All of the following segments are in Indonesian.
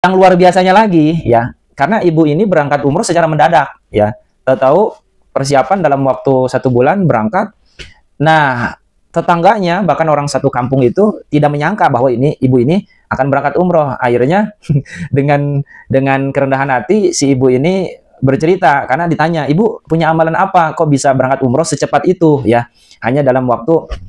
Yang luar biasanya lagi ya, karena ibu ini berangkat umroh secara mendadak ya. Tahu persiapan dalam waktu 1 bulan berangkat. Nah, tetangganya bahkan orang satu kampung itu tidak menyangka bahwa ibu ini akan berangkat umroh. Akhirnya dengan kerendahan hati si ibu ini bercerita karena ditanya, "Ibu punya amalan apa? Kok bisa berangkat umroh secepat itu?" ya. Hanya dalam waktu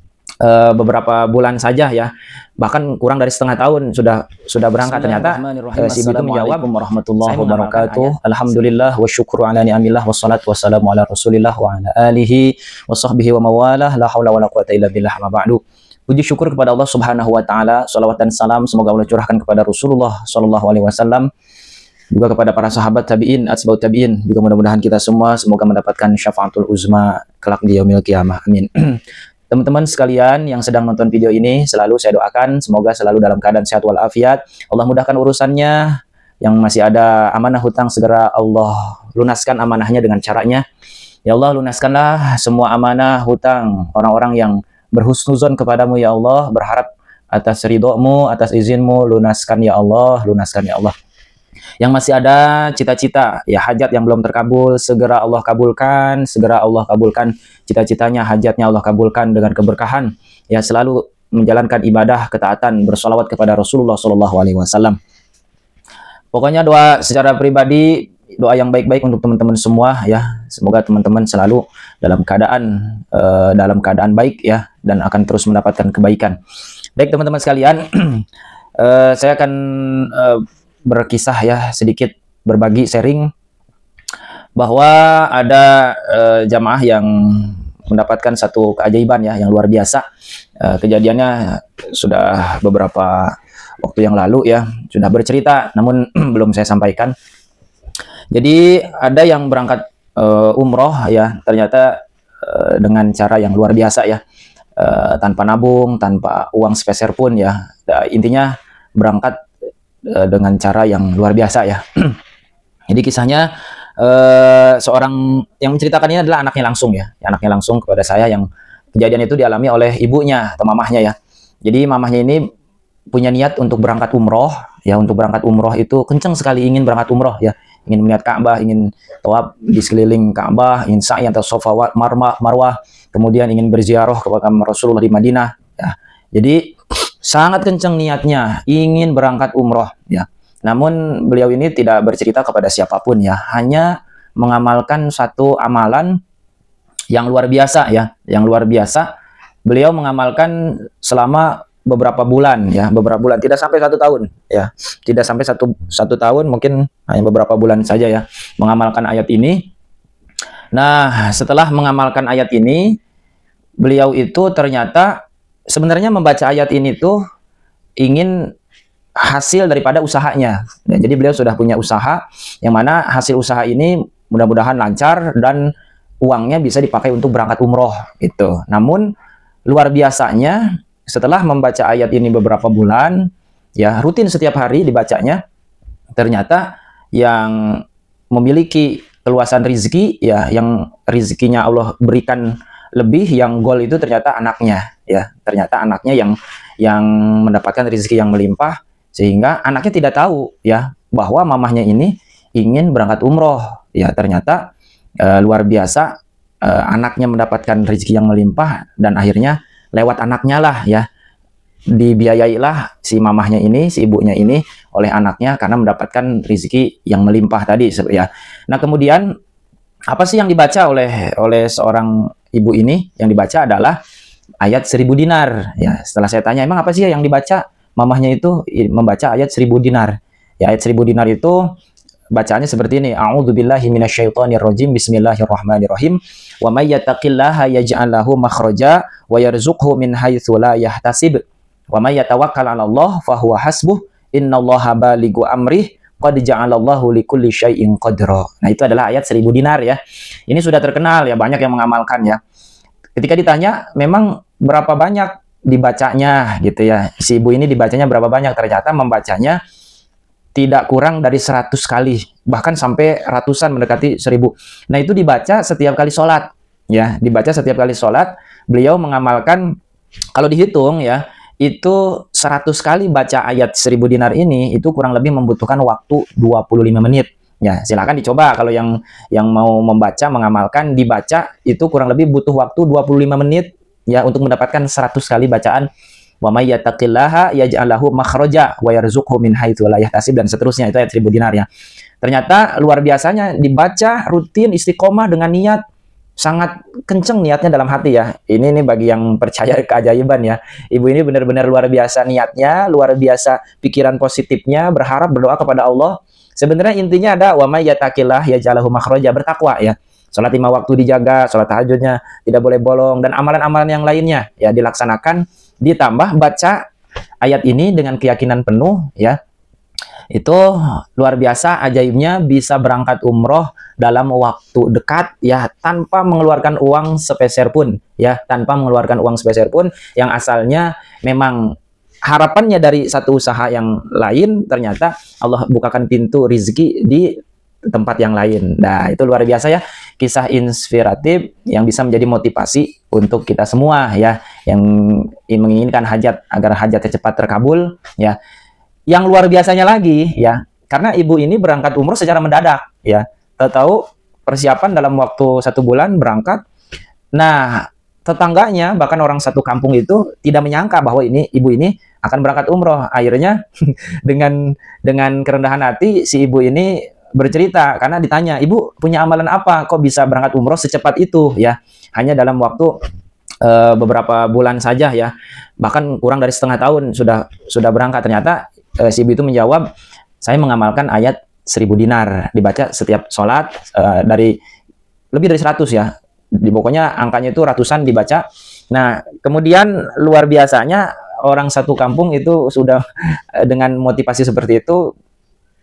beberapa bulan saja ya, bahkan kurang dari setengah tahun sudah berangkat. Ternyata si ibu itu menjawab, warahmatullahi wabarakatuh, alhamdulillah wa syukru ala ni'amillah wassalatu wassalamu ala rasulillah wa ala alihi wa sahbihi wa mawalah la hawla wa la quwata illa billah ma ba'du. Puji syukur kepada Allah Subhanahu wa taala, salawat dan salam semoga Allah curahkan kepada Rasulullah sallallahu alaihi wasallam, juga kepada para sahabat tabi'in, atba'ut tabi'in, juga mudah-mudahan kita semua semoga mendapatkan syafaatul uzma kelak di yaumil qiyamah. Amin. Teman-teman sekalian yang sedang nonton video ini, selalu saya doakan semoga selalu dalam keadaan sehat walafiat. Allah mudahkan urusannya. Yang masih ada amanah hutang, segera Allah lunaskan amanahnya dengan caranya. Ya Allah, lunaskanlah semua amanah hutang orang-orang yang berhusnuzon kepadamu ya Allah, berharap atas ridhomu, atas izinmu, lunaskan ya Allah, lunaskan ya Allah. Yang masih ada cita-cita, ya hajat yang belum terkabul, segera Allah kabulkan, segera Allah kabulkan cita-citanya, hajatnya Allah kabulkan dengan keberkahan. Ya selalu menjalankan ibadah, ketaatan, bersolawat kepada Rasulullah SAW. Pokoknya doa secara pribadi, doa yang baik-baik untuk teman-teman semua ya. Semoga teman-teman selalu dalam keadaan baik ya, dan akan terus mendapatkan kebaikan. Baik teman-teman sekalian, saya akan berkisah ya, sedikit berbagi sharing bahwa ada jamaah yang mendapatkan satu keajaiban ya yang luar biasa. Kejadiannya sudah beberapa waktu yang lalu ya, sudah bercerita namun belum saya sampaikan. Jadi ada yang berangkat umroh ya, ternyata dengan cara yang luar biasa ya, tanpa nabung, tanpa uang sepeser pun ya. Intinya berangkat dengan cara yang luar biasa ya. Jadi kisahnya seorang yang menceritakan ini adalah anaknya langsung ya, anaknya langsung kepada saya, yang kejadian itu dialami oleh ibunya atau mamahnya ya. Jadi mamahnya ini punya niat untuk berangkat umroh ya, untuk berangkat umroh itu kenceng sekali ingin berangkat umroh ya, ingin melihat Ka'bah, ingin tawaf di sekeliling Ka'bah, ingin sa'i atau Safa Marwah, kemudian ingin berziarah kepada Rasulullah di Madinah ya. Jadi sangat kencang niatnya, ingin berangkat umroh ya. Namun beliau ini tidak bercerita kepada siapapun ya, hanya mengamalkan satu amalan yang luar biasa ya, yang luar biasa. Beliau mengamalkan selama beberapa bulan ya, beberapa bulan, tidak sampai 1 tahun ya, tidak sampai satu tahun, mungkin hanya beberapa bulan saja ya, mengamalkan ayat ini. Nah, setelah mengamalkan ayat ini, beliau itu ternyata sebenarnya membaca ayat ini tuh ingin hasil daripada usahanya. Nah, jadi beliau sudah punya usaha, yang mana hasil usaha ini mudah-mudahan lancar dan uangnya bisa dipakai untuk berangkat umroh gitu. Namun luar biasanya setelah membaca ayat ini beberapa bulan, ya rutin setiap hari dibacanya, ternyata yang memiliki keluasan rizki, ya yang rizkinya Allah berikan lebih, yang gol itu ternyata anaknya ya, ternyata anaknya yang mendapatkan rezeki yang melimpah, sehingga anaknya tidak tahu ya bahwa mamahnya ini ingin berangkat umroh ya. Ternyata luar biasa, anaknya mendapatkan rezeki yang melimpah, dan akhirnya lewat anaknya lah ya, dibiayailah si mamahnya ini, si ibunya ini oleh anaknya karena mendapatkan rezeki yang melimpah tadi ya. Nah kemudian apa sih yang dibaca oleh seorang ibu ini? Yang dibaca adalah ayat 1000 dinar ya. Setelah saya tanya emang apa sih yang dibaca, mamahnya itu membaca ayat 1000 dinar ya. Ayat 1000 dinar itu bacaannya seperti ini: a'udzubillahi minasyaitonirrajim, bismillahirrahmanirrahim, wa may yattaqillaha yaj'al lahu makhraja wa yarzuqhu min haitsu la yahtasib, wa may yatawakkal 'alallah fahuwa hasbuh, innallaha balighu amrih, qad ja'alallahu likulli syai'in qadra. Nah, itu adalah ayat 1000 dinar ya. Ini sudah terkenal ya, banyak yang mengamalkan ya. Ketika ditanya memang berapa banyak dibacanya gitu ya, si ibu ini dibacanya berapa banyak, ternyata membacanya tidak kurang dari 100 kali, bahkan sampai ratusan, mendekati 1000. Nah, itu dibaca setiap kali sholat ya, dibaca setiap kali sholat. Beliau mengamalkan, kalau dihitung ya, itu 100 kali baca ayat 1000 dinar ini itu kurang lebih membutuhkan waktu 25 menit. Ya, silakan dicoba kalau yang mau membaca, mengamalkan, dibaca itu kurang lebih butuh waktu 25 menit ya untuk mendapatkan 100 kali bacaan wa may yattaqillaha yaj'al lahu makhraja wa yarzuqhu min haitsu la yahtasib dan seterusnya, itu ayat 1000 dinar ya. Ternyata luar biasanya dibaca rutin istiqomah dengan niat sangat kenceng niatnya dalam hati ya. Ini nih bagi yang percaya keajaiban ya. Ibu ini benar-benar luar biasa niatnya, luar biasa pikiran positifnya, berharap berdoa kepada Allah. Sebenarnya intinya ada wa may yattaqillah yaj'al lahu makhraja, bertakwa ya. Salat 5 waktu dijaga, salat tahajudnya tidak boleh bolong, dan amalan-amalan yang lainnya ya dilaksanakan, ditambah baca ayat ini dengan keyakinan penuh ya. Itu luar biasa ajaibnya bisa berangkat umroh dalam waktu dekat ya, tanpa mengeluarkan uang sepeser pun ya, tanpa mengeluarkan uang sepeser pun, yang asalnya memang harapannya dari satu usaha yang lain, ternyata Allah bukakan pintu rizki di tempat yang lain. Nah, itu luar biasa ya, kisah inspiratif yang bisa menjadi motivasi untuk kita semua ya, yang menginginkan hajat agar hajatnya cepat terkabul ya. Yang luar biasanya lagi ya, karena ibu ini berangkat umroh secara mendadak ya, tahu persiapan dalam waktu 1 bulan berangkat. Nah, tetangganya bahkan orang satu kampung itu tidak menyangka bahwa ibu ini akan berangkat umroh. Akhirnya dengan kerendahan hati si ibu ini bercerita, karena ditanya, ibu punya amalan apa kok bisa berangkat umroh secepat itu ya, hanya dalam waktu beberapa bulan saja ya, bahkan kurang dari setengah tahun sudah berangkat. Ternyata si ibu itu menjawab, saya mengamalkan ayat 1000 dinar dibaca setiap sholat, dari lebih dari 100 ya, pokoknya angkanya itu ratusan dibaca. Nah, kemudian luar biasanya orang satu kampung itu sudah dengan motivasi seperti itu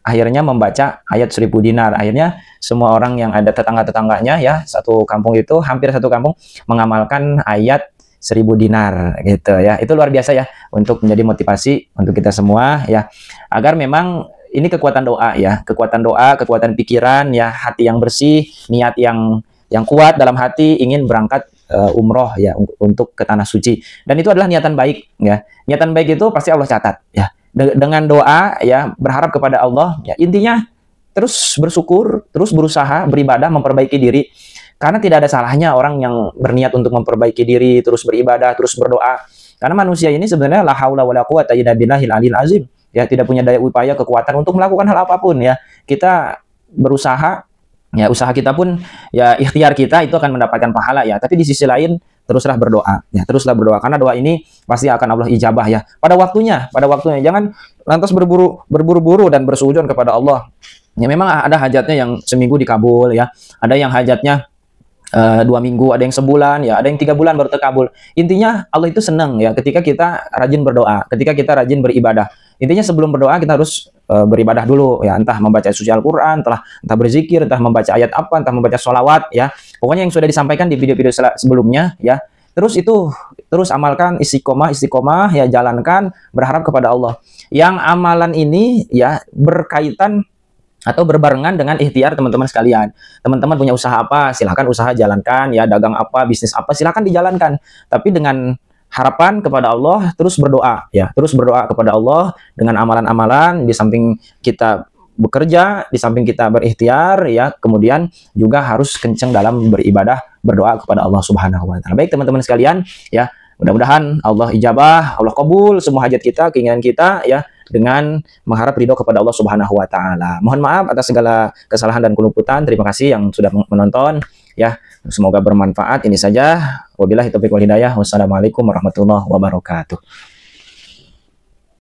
akhirnya membaca ayat 1000 dinar. Akhirnya semua orang yang ada tetangga-tetangganya ya, satu kampung itu, hampir satu kampung mengamalkan ayat 1000 dinar gitu ya. Itu luar biasa ya, untuk menjadi motivasi untuk kita semua ya, agar memang ini kekuatan doa ya, kekuatan doa, kekuatan pikiran ya, hati yang bersih, niat yang kuat dalam hati ingin berangkat umroh ya, untuk ke tanah suci. Dan itu adalah niatan baik ya. Niatan baik itu pasti Allah catat ya. Dengan doa ya, berharap kepada Allah ya, intinya terus bersyukur, terus berusaha beribadah, memperbaiki diri. Karena tidak ada salahnya orang yang berniat untuk memperbaiki diri, terus beribadah, terus berdoa. Karena manusia ini sebenarnya la haula wala quwata illa billahil aliyil azim. Ya, tidak punya daya upaya, kekuatan untuk melakukan hal apapun ya. Kita berusaha, ya usaha kita pun ya, ikhtiar kita itu akan mendapatkan pahala ya. Tapi di sisi lain teruslah berdoa ya, teruslah berdoa, karena doa ini pasti akan Allah ijabah ya. Pada waktunya. Jangan lantas berburu-buru dan bersuudzon kepada Allah. Ya, memang ada hajatnya yang seminggu dikabul ya. Ada yang hajatnya 2 minggu, ada yang sebulan ya, ada yang 3 bulan baru terkabul. Intinya Allah itu senang ya ketika kita rajin berdoa, ketika kita rajin beribadah. Intinya sebelum berdoa kita harus beribadah dulu ya, entah membaca suci Al-Quran, entah berzikir, entah membaca ayat apa, entah membaca sholawat ya. Pokoknya yang sudah disampaikan di video-video sebelumnya ya. Terus amalkan, istiqomah ya, jalankan, berharap kepada Allah. Yang amalan ini ya berkaitan atau berbarengan dengan ikhtiar teman-teman sekalian. Teman-teman punya usaha apa, silakan usaha jalankan ya, dagang apa, bisnis apa, silakan dijalankan. Tapi dengan harapan kepada Allah, terus berdoa ya, terus berdoa kepada Allah dengan amalan-amalan, di samping kita bekerja, di samping kita berikhtiar ya, kemudian juga harus kenceng dalam beribadah, berdoa kepada Allah Subhanahu wa taala. Baik teman-teman sekalian ya, mudah-mudahan Allah ijabah, Allah kabul semua hajat kita, keinginan kita ya, dengan mengharap ridho kepada Allah Subhanahu wa taala. Mohon maaf atas segala kesalahan dan kelumputan. Terima kasih yang sudah menonton ya. Semoga bermanfaat. Ini saja. Wabillahi taufiq wal hidayah. Wassalamualaikum warahmatullahi wabarakatuh.